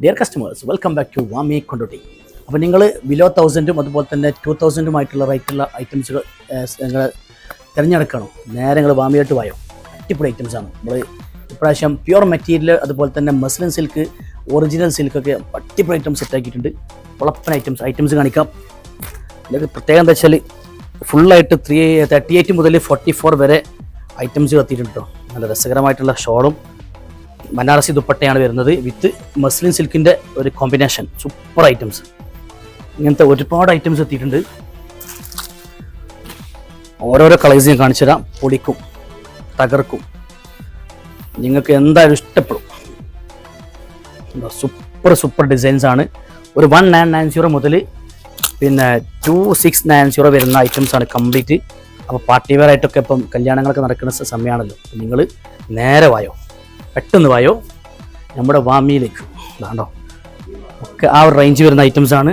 Dear customers, welcome back to വാമി കൊണ്ടോട്ടി. അപ്പോൾ നിങ്ങൾ ബിലോ 1000ഉം അതുപോലെ തന്നെ 2000ഉമായിട്ടുള്ള റേറ്റുള്ള ഐറ്റംസുകൾ നിങ്ങൾ തിരഞ്ഞെടുക്കണം. നേരെ നിങ്ങൾ വാമിയായിട്ട് വായോ. അടിപൊളി ഐറ്റംസാണ്. നമ്മൾ ഇപ്രാവശ്യം പ്യുവർ മെറ്റീരിയൽ അതുപോലെ തന്നെ മസ്ലിൻ സിൽക്ക്, ഒറിജിനൽ സിൽക്കൊക്കെ അടിപൊളി ഐറ്റംസ് സെറ്റാക്കിയിട്ടുണ്ട്. ഉളപ്പൻ ഐറ്റംസ് കാണിക്കാം. ഇതിലേക്ക് പ്രത്യേകം എന്താ വെച്ചാൽ ഫുള്ളായിട്ട് 38 മുതൽ 44 വരെ ഐറ്റംസ് എത്തിയിട്ടുണ്ട് കേട്ടോ. നല്ല രസകരമായിട്ടുള്ള ഷോളും ബനാറസി ദുപ്പട്ടയാണ് വരുന്നത് വിത്ത് മസ്ലിൻ സിൽക്കിൻ്റെ ഒരു കോമ്പിനേഷൻ. Super items. ഇങ്ങനത്തെ ഒരുപാട് ഐറ്റംസ് എത്തിയിട്ടുണ്ട്. ഓരോരോ കളേഴ്സ് ഞാൻ കാണിച്ചു തരാം. പൊളിക്കും, തകർക്കും, നിങ്ങൾക്ക് എന്തായാലും ഇഷ്ടപ്പെടും. സൂപ്പർ ഡിസൈൻസ് ആണ്. ഒരു 1990 മുതൽ പിന്നെ 2690 വരുന്ന ഐറ്റംസാണ് കംപ്ലീറ്റ്. അപ്പോൾ പാർട്ടി വെയർ ആയിട്ടൊക്കെ ഇപ്പം കല്യാണങ്ങളൊക്കെ നടക്കുന്ന സമയമാണല്ലോ. നിങ്ങൾ നേരെ വായോ, പെട്ടെന്ന് വായോ നമ്മുടെ വാമിയിലേക്ക്. ഇതാണ്ടോ ഒക്കെ ആ ഒരു റേഞ്ച് വരുന്ന ഐറ്റംസാണ്.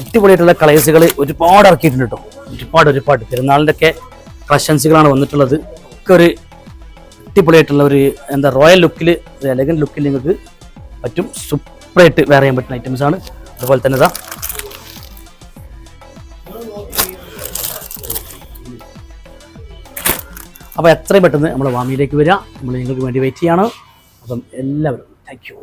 അടിപൊളിയായിട്ടുള്ള കളേഴ്സുകൾ ഒരുപാട് ഇറക്കിയിട്ടുണ്ട് കേട്ടോ. ഒരുപാട് പെരുന്നാളിൻ്റെ ഒക്കെ കളക്ഷൻസുകളാണ് വന്നിട്ടുള്ളത്. ഒക്കെ ഒരു അടിപൊളിയായിട്ടുള്ള ഒരു എന്താ റോയൽ ലുക്കിൽ, ഒരു എലഗൻറ്റ് ലുക്കിൽ നിങ്ങൾക്ക് പറ്റും. സൂപ്പറായിട്ട് വെയർ ചെയ്യാൻ പറ്റുന്ന ഐറ്റംസാണ്. അതുപോലെ തന്നെ ഇതാ അപ്പോൾ എത്രയും പെട്ടെന്ന് നമ്മൾ വാമിയിലേക്ക് വരിക. നമ്മൾ നിങ്ങൾക്ക് വേണ്ടി വെയിറ്റ് ചെയ്യാണ്. അപ്പം എല്ലാവരും താങ്ക് യു.